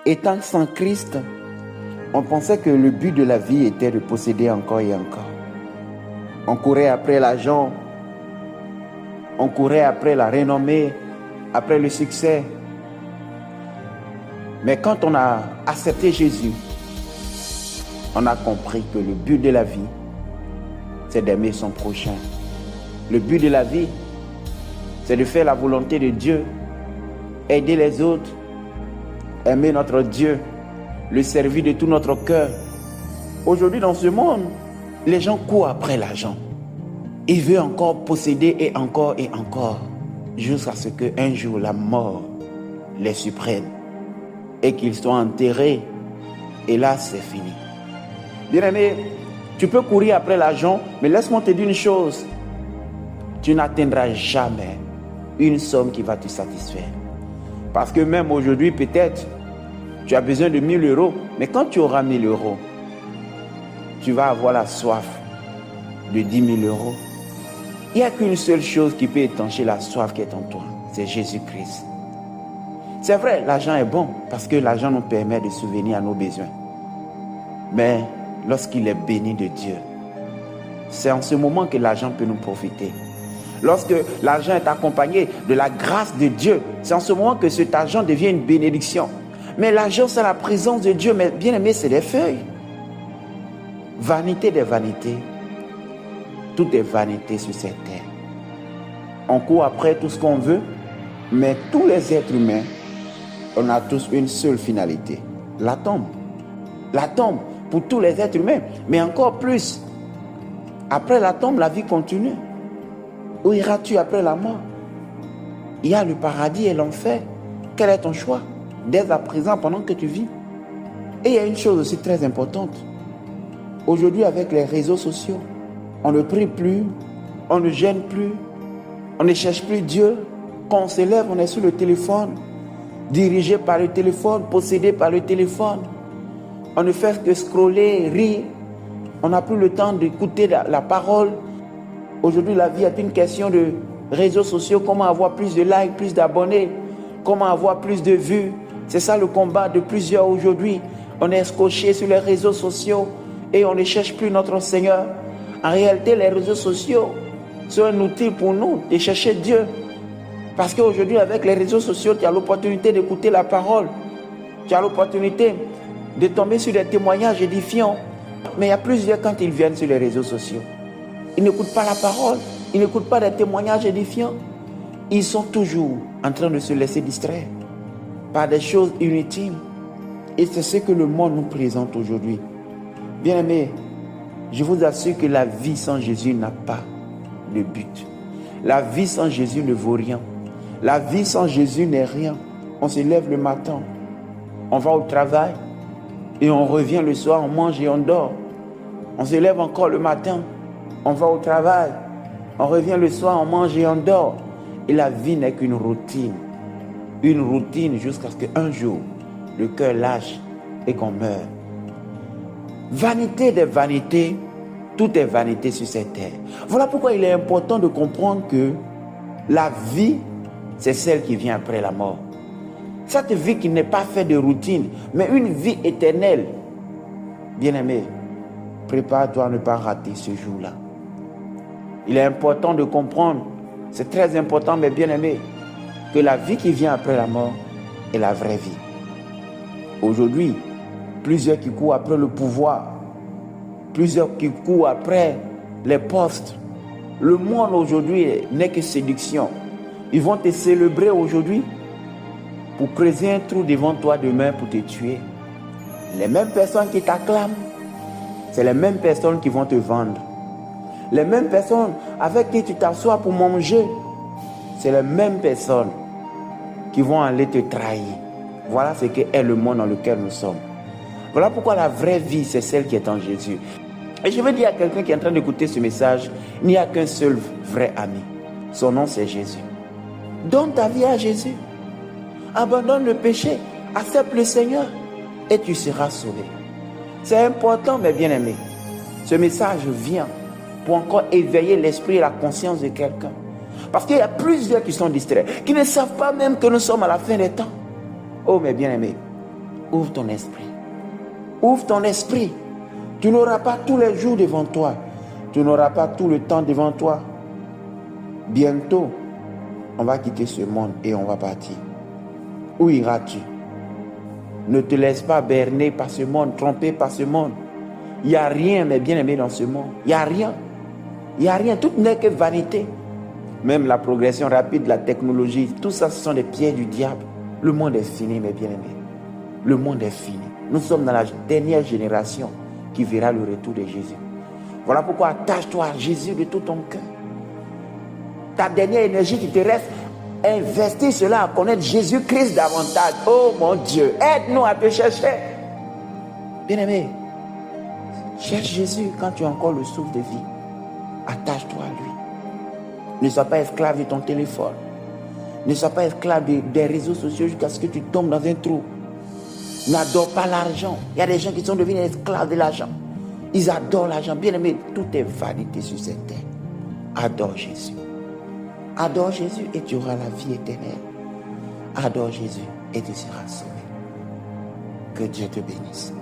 Étant sans Christ, on pensait que le but de la vie était de posséder encore et encore. On courait après l'argent, on courait après la renommée, après le succès. Mais quand on a accepté Jésus, on a compris que le but de la vie, c'est d'aimer son prochain. Le but de la vie, c'est de faire la volonté de Dieu, aider les autres, aimer notre Dieu, le servir de tout notre cœur. Aujourd'hui, dans ce monde, les gens courent après l'argent. Ils veulent encore posséder et encore, jusqu'à ce qu'un jour la mort les surprenne et qu'ils soient enterrés. Et là, c'est fini. Bien-aimé, tu peux courir après l'argent, mais laisse-moi te dire une chose. Tu n'atteindras jamais une somme qui va te satisfaire. Parce que même aujourd'hui, peut-être, tu as besoin de 1000 euros, mais quand tu auras 1000 euros, tu vas avoir la soif de 10 000 euros. Il n'y a qu'une seule chose qui peut étancher la soif qui est en toi, c'est Jésus-Christ. C'est vrai, l'argent est bon, parce que l'argent nous permet de subvenir à nos besoins. Mais lorsqu'il est béni de Dieu, c'est en ce moment que l'argent peut nous profiter. Lorsque l'argent est accompagné de la grâce de Dieu, c'est en ce moment que cet argent devient une bénédiction. Mais l'argent, c'est la présence de Dieu. Mais bien aimé, c'est des feuilles. Vanité des vanités. Tout est vanité sur cette terre. On court après tout ce qu'on veut, mais tous les êtres humains, on a tous une seule finalité. La tombe. La tombe pour tous les êtres humains. Mais encore plus, après la tombe, la vie continue. Où iras-tu après la mort? Il y a le paradis et l'enfer. Quel est ton choix? Dès à présent, pendant que tu vis. Et il y a une chose aussi très importante. Aujourd'hui, avec les réseaux sociaux, on ne prie plus, on ne gêne plus, on ne cherche plus Dieu. Quand on se lève, on est sur le téléphone, dirigé par le téléphone, possédé par le téléphone. On ne fait que scroller, rire. On n'a plus le temps d'écouter la parole. Aujourd'hui, la vie est une question de réseaux sociaux. Comment avoir plus de likes, plus d'abonnés? Comment avoir plus de vues? C'est ça le combat de plusieurs aujourd'hui. On est scotché sur les réseaux sociaux et on ne cherche plus notre Seigneur. En réalité, les réseaux sociaux sont un outil pour nous de chercher Dieu. Parce qu'aujourd'hui, avec les réseaux sociaux, tu as l'opportunité d'écouter la parole. Tu as l'opportunité de tomber sur des témoignages édifiants. Mais il y a plusieurs quand ils viennent sur les réseaux sociaux. Ils n'écoutent pas la parole. Ils n'écoutent pas des témoignages édifiants. Ils sont toujours en train de se laisser distraire par des choses inutiles. Et c'est ce que le monde nous présente aujourd'hui. Bien-aimés, je vous assure que la vie sans Jésus n'a pas de but. La vie sans Jésus ne vaut rien. La vie sans Jésus n'est rien. On se lève le matin, on va au travail et on revient le soir, on mange et on dort. On se lève encore le matin, on va au travail, on revient le soir, on mange et on dort. Et la vie n'est qu'une routine. Une routine jusqu'à ce qu'un jour, le cœur lâche et qu'on meure. Vanité des vanités, tout est vanité sur cette terre. Voilà pourquoi il est important de comprendre que la vie, c'est celle qui vient après la mort. Cette vie qui n'est pas faite de routine, mais une vie éternelle. Bien-aimé, prépare-toi à ne pas rater ce jour-là. Il est important de comprendre, c'est très important, mais bien-aimé, que la vie qui vient après la mort est la vraie vie. Aujourd'hui, plusieurs qui courent après le pouvoir, plusieurs qui courent après les postes. Le monde aujourd'hui n'est que séduction. Ils vont te célébrer aujourd'hui pour creuser un trou devant toi demain pour te tuer. Les mêmes personnes qui t'acclament, c'est les mêmes personnes qui vont te vendre. Les mêmes personnes avec qui tu t'assois pour manger, c'est les mêmes personnes qui vont aller te trahir. Voilà ce qu'est le monde dans lequel nous sommes. Voilà pourquoi la vraie vie, c'est celle qui est en Jésus. Et je veux dire à quelqu'un qui est en train d'écouter ce message, il n'y a qu'un seul vrai ami. Son nom, c'est Jésus. Donne ta vie à Jésus. Abandonne le péché. Accepte le Seigneur et tu seras sauvé. C'est important, mes bien-aimés. Ce message vient pour encore éveiller l'esprit et la conscience de quelqu'un. Parce qu'il y a plusieurs qui sont distraits, qui ne savent pas même que nous sommes à la fin des temps. Oh, mes bien-aimés, Ouvre ton esprit. Ouvre ton esprit. Tu n'auras pas tous les jours devant toi. Tu n'auras pas tout le temps devant toi. Bientôt, on va quitter ce monde et on va partir. Où iras-tu? Ne te laisse pas berner par ce monde, tromper par ce monde. Il n'y a rien, mes bien-aimés, dans ce monde. Il n'y a rien. Il n'y a rien. Tout n'est que vanité. Même la progression rapide de la technologie, tout ça, ce sont des pieds du diable. Le monde est fini, mes bien-aimés. Le monde est fini. Nous sommes dans la dernière génération qui verra le retour de Jésus. Voilà pourquoi attache-toi à Jésus de tout ton cœur. Ta dernière énergie qui te reste, investis cela à connaître Jésus-Christ davantage. Oh mon Dieu, aide-nous à te chercher. Bien-aimé, cherche Jésus quand tu as encore le souffle de vie. Attache-toi à lui. Ne sois pas esclave de ton téléphone. Ne sois pas esclave des réseaux sociaux jusqu'à ce que tu tombes dans un trou. N'adore pas l'argent. Il y a des gens qui sont devenus esclaves de l'argent. Ils adorent l'argent. Bien-aimé, tout est vanité sur cette terre. Adore Jésus. Adore Jésus et tu auras la vie éternelle. Adore Jésus et tu seras sauvé. Que Dieu te bénisse.